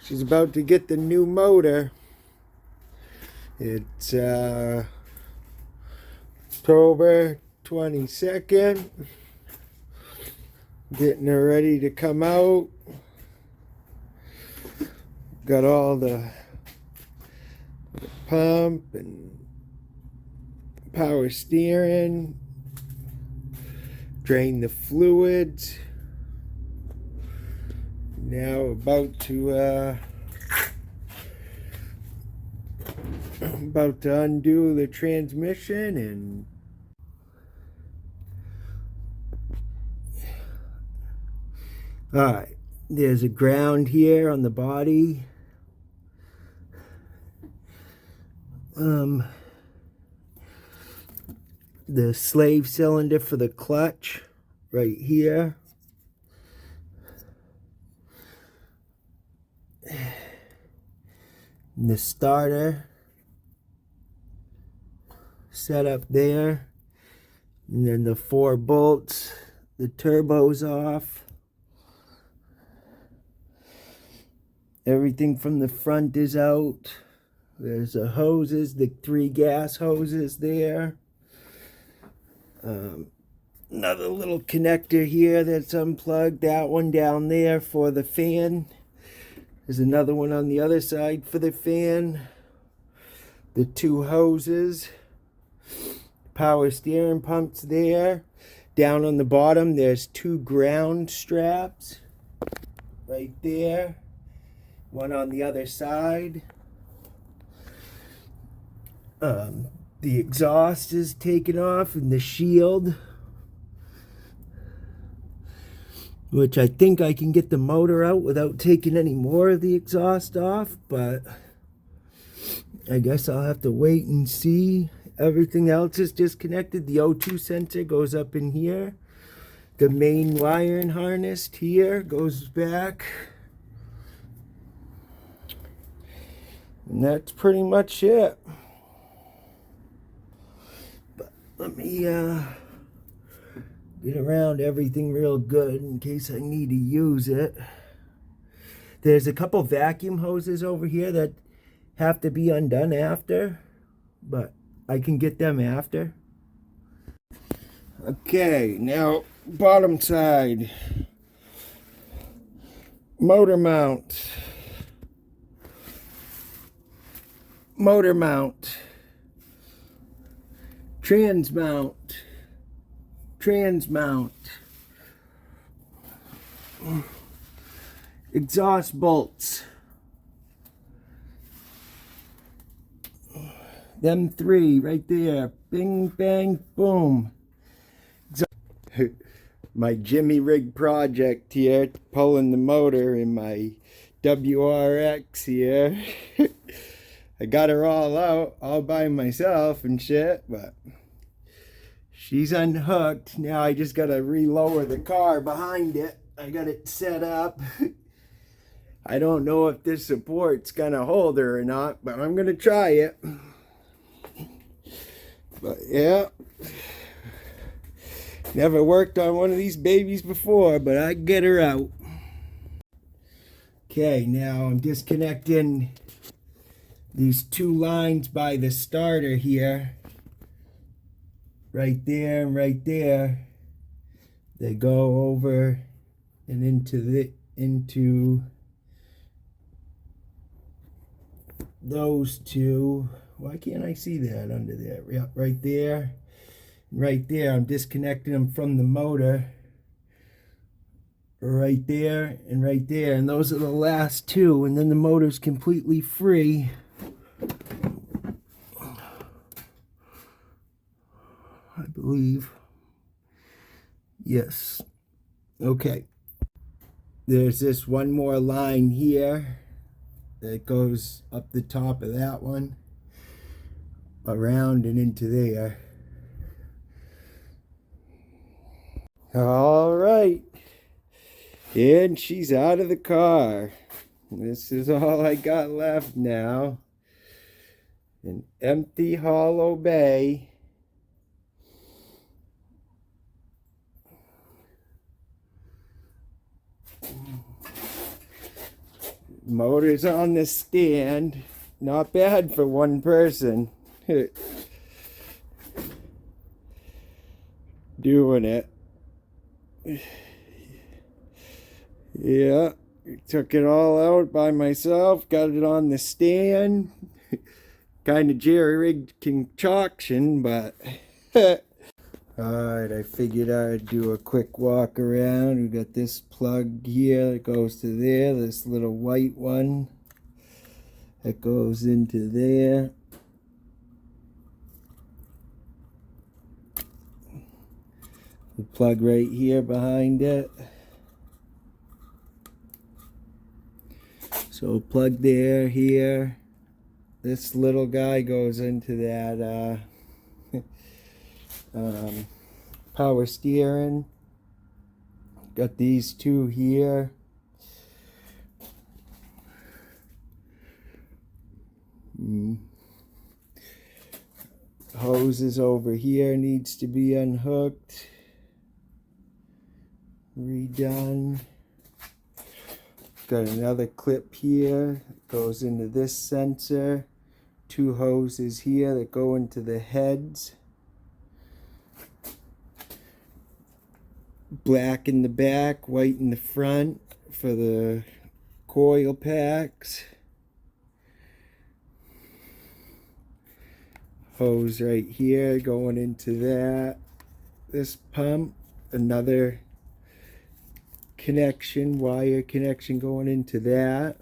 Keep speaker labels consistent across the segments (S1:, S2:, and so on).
S1: She's about to get the new motor. It's October 22nd. Getting her ready to come out. Got all the pump and power steering. Drain the fluids. Now about to undo the transmission and alright, there's a ground here on the body. The slave cylinder for the clutch right here. And the starter set up there, and then the 4 bolts, the turbo's off. Everything from the front is out. There's the hoses, the 3 gas hoses there. Another little connector here that's unplugged. That one down there for the fan. There's another one on the other side for the fan. The 2 hoses. Power steering pumps there. Down on the bottom there's 2 ground straps. Right there. One on the other side. The exhaust is taken off and the shield. Which I think I can get the motor out without taking any more of the exhaust off, but I guess I'll have to wait and see. Everything else is disconnected. The O2 sensor goes up in here. The main wiring harness here goes back. And that's pretty much it. But let me get around everything real good in case I need to use it. There's a couple vacuum hoses over here that have to be undone after, but I can get them after. Okay, now bottom side. Motor mount. Motor mount. Trans mount. Trans mount. Exhaust bolts. Them 3 right there. Bing, bang, boom. My Jimmy rig project here, pulling the motor in my WRX here. I got her all out, all by myself and shit, but she's unhooked. Now I just gotta re-lower the car behind it. I got it set up. I don't know if this support's gonna hold her or not, but I'm gonna try it. But yeah, never worked on one of these babies before, but I get her out. Okay, now I'm disconnecting these 2 lines by the starter here. Right there and right there. They go over and into those 2. Why can't I see that under there? Yep, right there. Right there. I'm disconnecting them from the motor. Right there and right there. And those are the last 2. And then the motor's completely free. I believe. Yes. Okay. There's this one more line here that goes up the top of that one, around and into there. All right. And she's out of the car. This is all I got left now. An empty hollow bay. Motor's on the stand. Not bad for one person. Doing it. Yeah, took it all out by myself, got it on the stand. Kind of jerry-rigged concoction, but alright, I figured I'd do a quick walk around. We got this plug here that goes to there, this little white one that goes into there. The plug right here behind it. So plug there, here. This little guy goes into that power steering. Got these two here. Hoses over here needs to be unhooked, redone. Got another clip here, goes into this sensor. Two hoses here that go into the heads. Black in the back, white in the front for the coil packs. Hose right here going into that. This pump, another connection, wire connection going into that.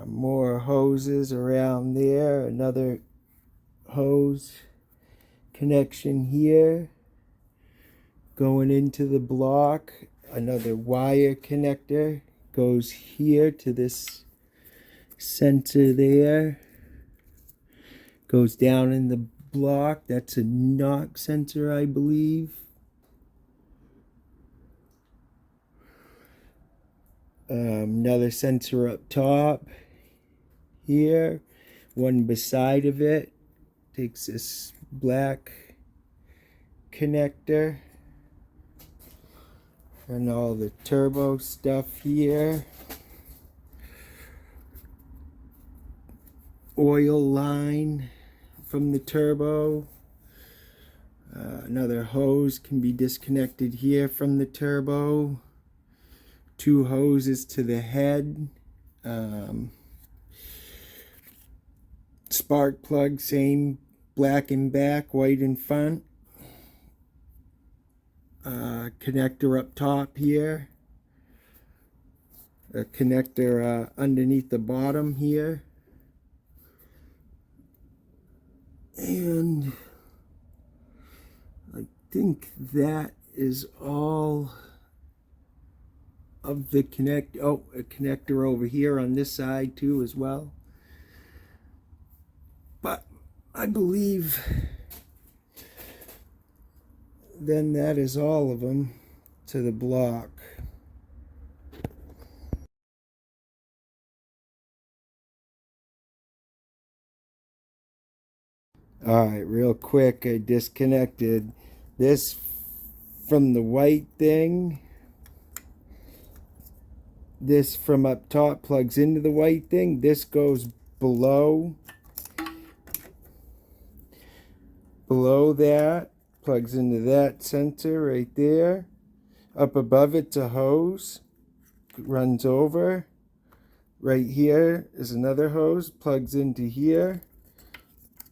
S1: More hoses around there, another hose connection here going into the block, another wire connector goes here to this sensor there, goes down in the block. That's a knock sensor, I believe. Another sensor up top here, one beside of it. Takes this black connector and all the turbo stuff here. Oil line from the turbo. Another hose can be disconnected here from the turbo. Two hoses to the head. Spark plug, same, black in back, white in front. Connector up top here. A connector underneath the bottom here. And I think that is all of the a connector over here on this side too as well. But I believe then that is all of them to the block. Alright, real quick, I disconnected this from the white thing. This from up top plugs into the white thing. This goes below that, plugs into that sensor right there. Up above it's a hose, runs over. Right here is another hose, plugs into here.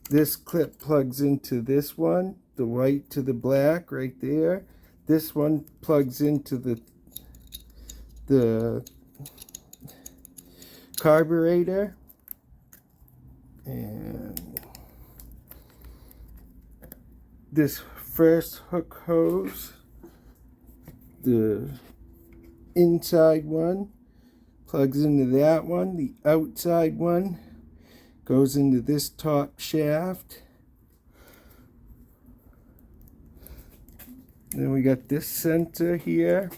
S1: This clip plugs into this one, the white to the black right there. This one plugs into the carburetor. And this first hook hose, the inside one, plugs into that one. The outside one goes into this top shaft. Then we got this sensor here.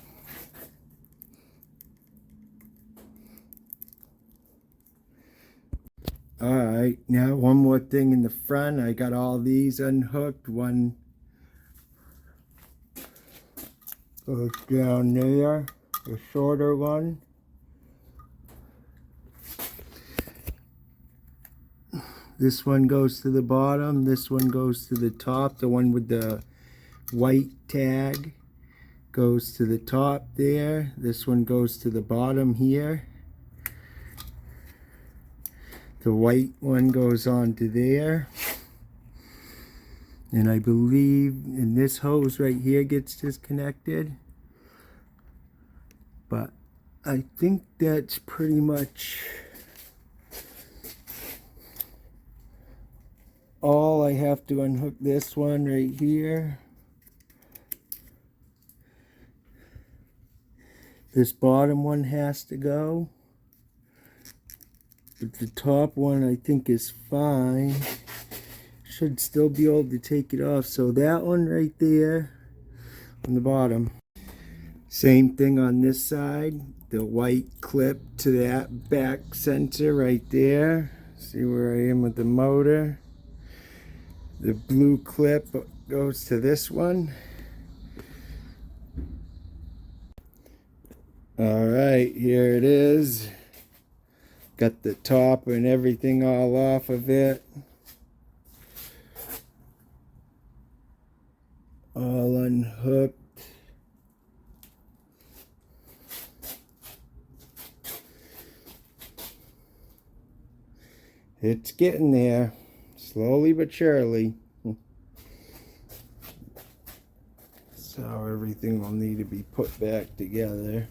S1: Alright, now one more thing in the front. I got all these unhooked. One goes down there. the shorter one. This one goes to the bottom, this one goes to the top. The one with the white tag goes to the top there. This one goes to the bottom here. The white one goes on to there. And I believe in this hose right here gets disconnected. But I think that's pretty much all. I have to unhook this one right here. This bottom one has to go. But the top one I think is fine. Should still be able to take it off. So that one right there on the bottom. Same thing on this side. The white clip to that back sensor right there. See where I am with the motor. The blue clip goes to this one. Alright, here it is. Got the top and everything all off of it. All unhooked. It's getting there, slowly but surely. So everything will need to be put back together.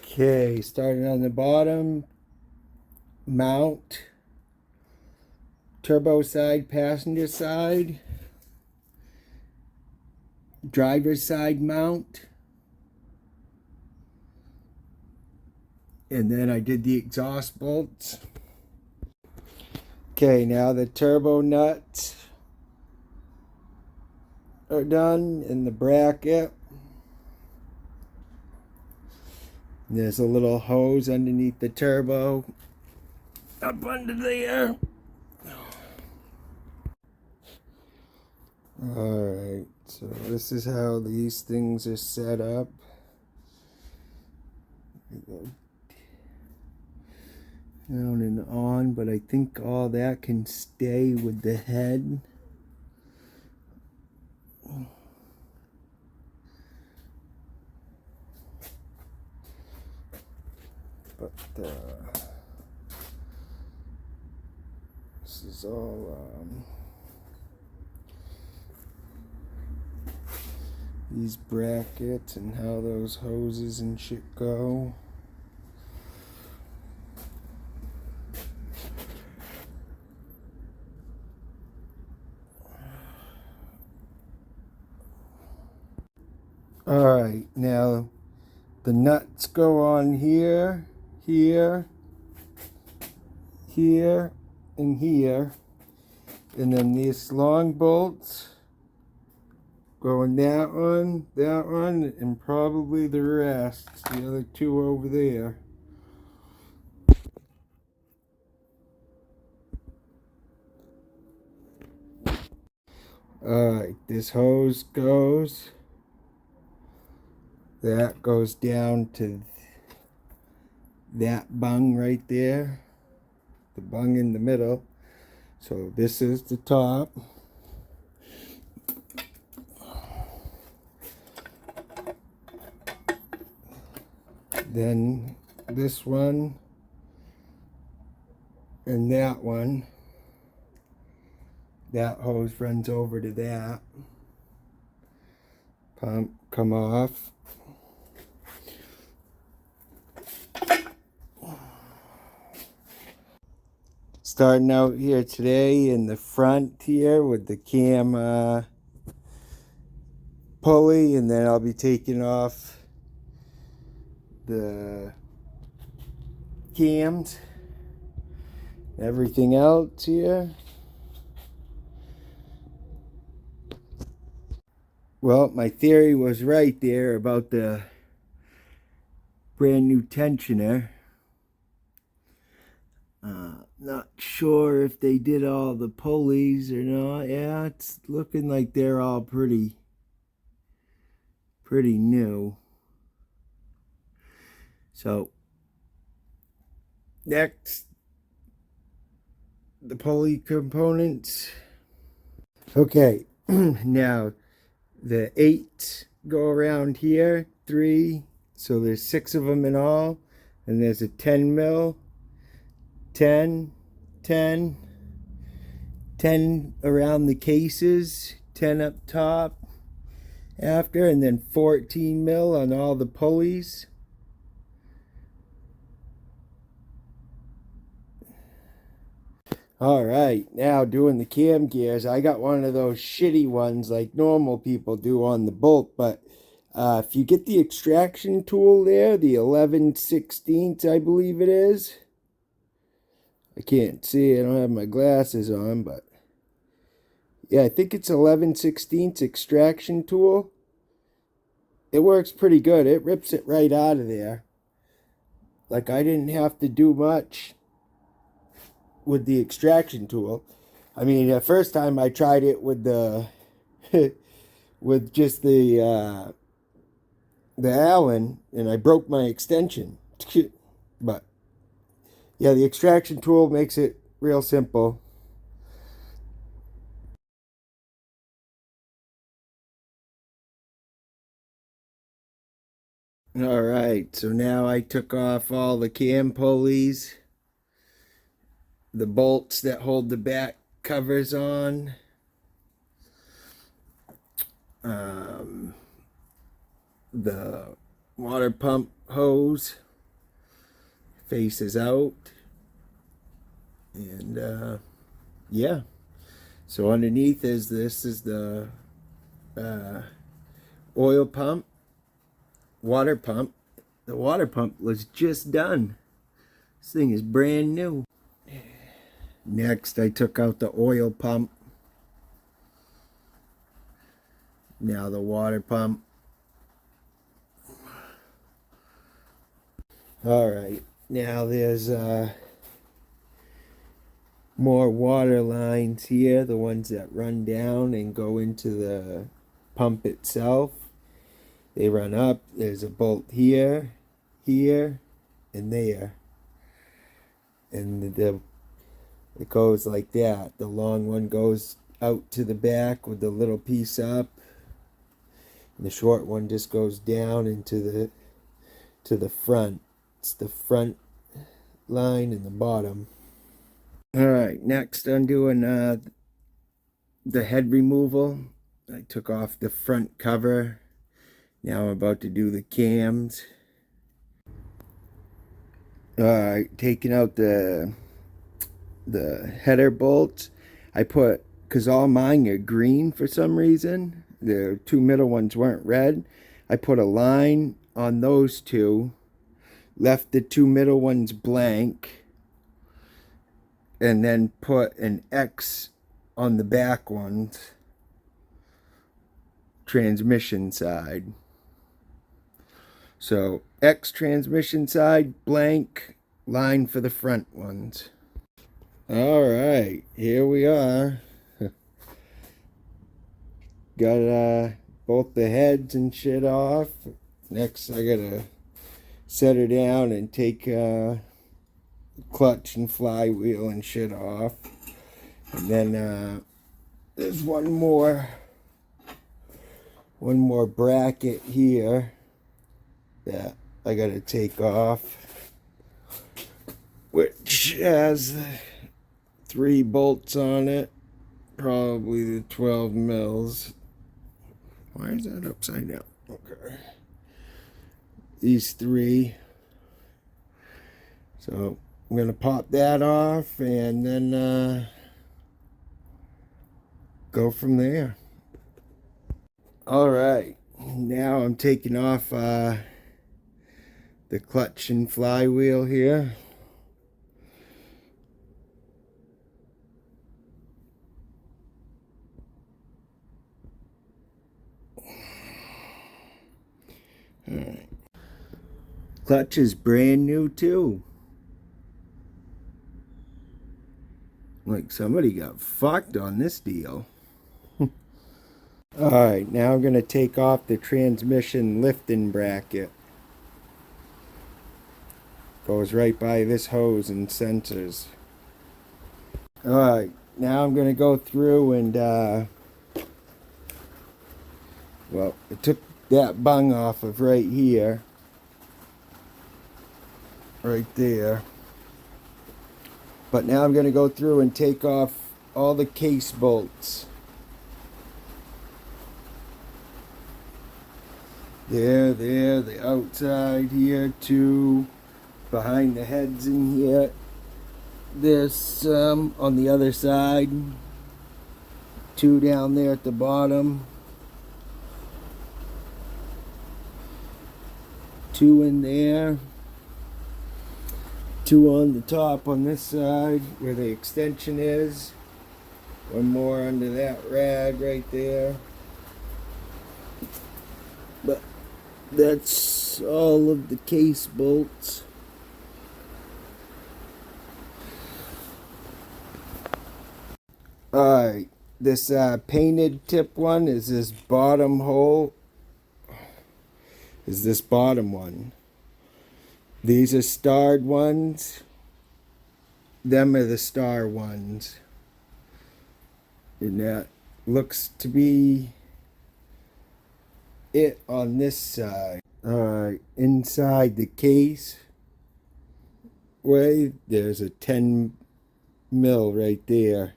S1: Okay, starting on the bottom, mount, turbo side, passenger side, driver's side mount, and then I did the exhaust bolts. Okay, now the turbo nuts are done in the bracket. There's a little hose underneath the turbo, up under there. Alright, so this is how these things are set up. Down and on, but I think all that can stay with the head. But this is all these brackets and how those hoses and shit go. Alright, now the nuts go on here, here, here, and here. And then these long bolts go in that one, and probably the rest. The other two over there. Alright, this hose goes. That goes down to that bung right there. The bung in the middle. So this is the top. Then this one and that one. That hose runs over to that. Pump, come off. Starting out here today in the front here with the cam pulley, and then I'll be taking off the cams, everything else here. Well, my theory was right there about the brand new tensioner. Not sure if they did all the pulleys or not. Yeah, it's looking like they're all pretty new. So next, the pulley components. Okay, now the 8 go around here, 3, so there's 6 of them in all, and there's a 10 mil, 10, 10, 10 around the cases, 10 up top after, and then 14 mil on all the pulleys. All right, now doing the cam gears. I got one of those shitty ones like normal people do on the bolt, but if you get the extraction tool there, the 11/16 I believe it is. I can't see, I don't have my glasses on, but yeah, I think it's 11/16 extraction tool. It works pretty good. It rips it right out of there. Like, I didn't have to do much with the extraction tool. I mean, the first time I tried it with the with just the Allen, and I broke my extension. But yeah, the extraction tool makes it real simple. All right, so now I took off all the cam pulleys, the bolts that hold the back covers on, the water pump hose faces out, and yeah, so underneath is this is the oil pump, water pump. The water pump was just done. This thing is brand new. Next, I took out the oil pump. Now the water pump. All right, now there's more water lines here, the ones that run down and go into the pump itself. They run up. There's a bolt here, here, and there, and it goes like that. The long one goes out to the back with the little piece up, and the short one just goes down into the front. It's the front line and the bottom. All right, next I'm doing the head removal. I took off the front cover. Now I'm about to do the cams. All right, taking out the header bolts. I put, because all mine are green for some reason. The 2 middle ones weren't red. I put a line on those 2. Left the 2 middle ones blank, and then put an X on the back ones, transmission side. So X transmission side, blank, line for the front ones. All right, here we are. Got both the heads and shit off. Next I gotta set her down and take clutch and flywheel and shit off. And then there's one more bracket here that I gotta take off, which has 3 bolts on it, probably the 12 mils. Why is that upside down? Okay. These 3. So I'm gonna pop that off and then go from there. All right, now I'm taking off the clutch and flywheel here. All right. Clutch is brand new too. Like somebody got fucked on this deal. Alright, now I'm going to take off the transmission lifting bracket. Goes right by this hose and sensors. Alright, now I'm going to go through and, well, I took that bung off of right here. Right there. But now I'm going to go through and take off all the case bolts. There, the outside here, two behind the heads in here. There's some on the other side. Two down there at the bottom. Two in there. Two on the top on this side where the extension is. One more under that rag right there. But that's all of the case bolts. Alright, this painted tip one is this bottom hole. Is this bottom one. These are starred ones. Them are the star ones. And that looks to be it on this side. Alright, inside the case way, there's a 10 mil right there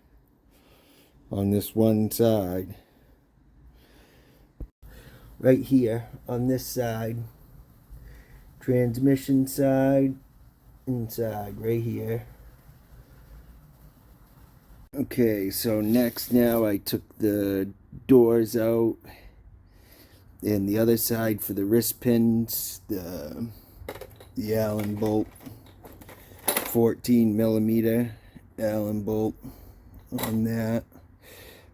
S1: on this one side. Right here on this side. Transmission side, inside, right here. Okay, so next now I took the doors out. And the other side for the wrist pins, the Allen bolt, 14 millimeter Allen bolt on that.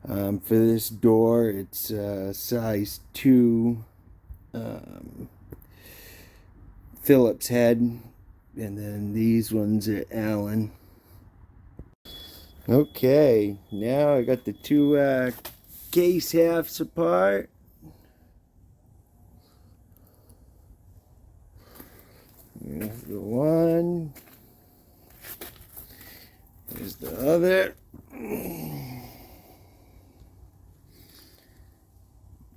S1: For this door, it's size 2 Phillips head, and then these ones are Allen. Okay, now I got the two case halves apart. There's the one. There's the other.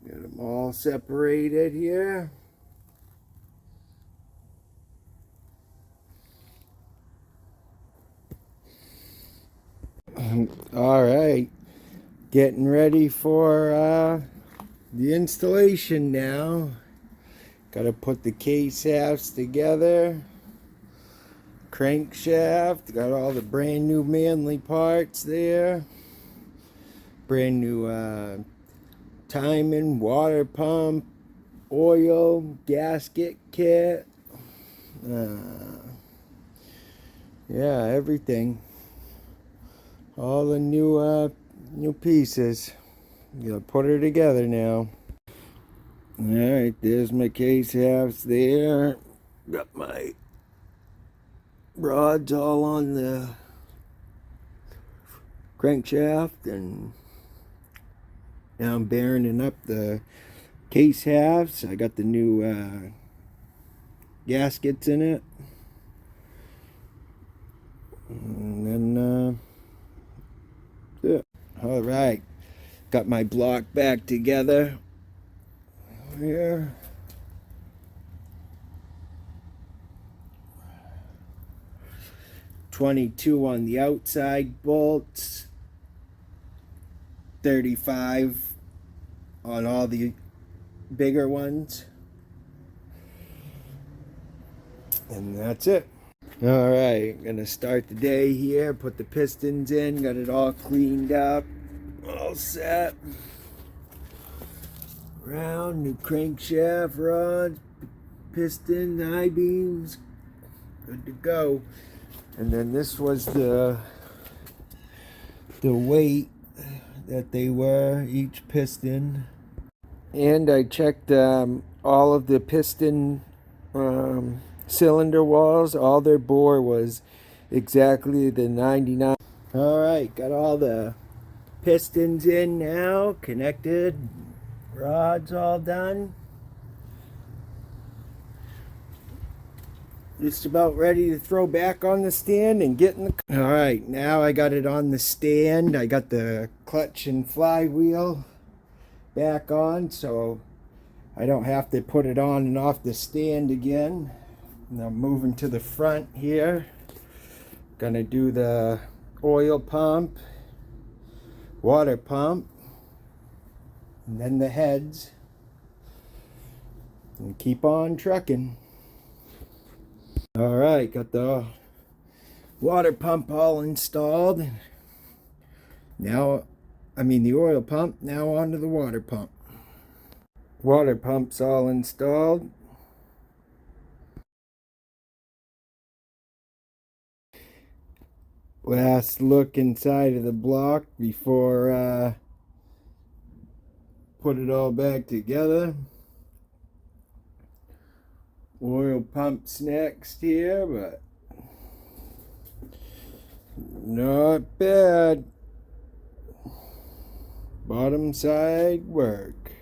S1: Get them all separated here. All right, getting ready for the installation now. Got to put the case halves together. Crankshaft, got all the brand new Manly parts there. Brand new timing, water pump, oil, gasket kit. Yeah, everything. All the new pieces. Gonna put her together now. Alright, there's my case halves there. Got my rods all on the crankshaft, and now I'm bearing up the case halves. I got the new gaskets in it. And then yeah. Alright, got my block back together here. $22 on the outside bolts, 35 on all the bigger ones, and that's it. All right, gonna start the day here. Put the pistons in, got it all cleaned up, all set. Round, new crankshaft, rods, piston, I-beams, good to go. And then this was the weight that they were, each piston. And I checked all of the piston cylinder walls. All their bore was exactly the 99. Alright, got all the pistons in now, connected, rods all done. Just about ready to throw back on the stand and get in the... Alright, now I got it on the stand. I got the clutch and flywheel back on, so I don't have to put it on and off the stand again. And I'm moving to the front here. Gonna do the oil pump, water pump, and then the heads, and keep on trucking. Alright, got the water pump all installed. Now, the oil pump, now onto the water pump. Water pump's all installed. Last look inside of the block before put it all back together. Oil pump's next here, but not bad. Bottom side work.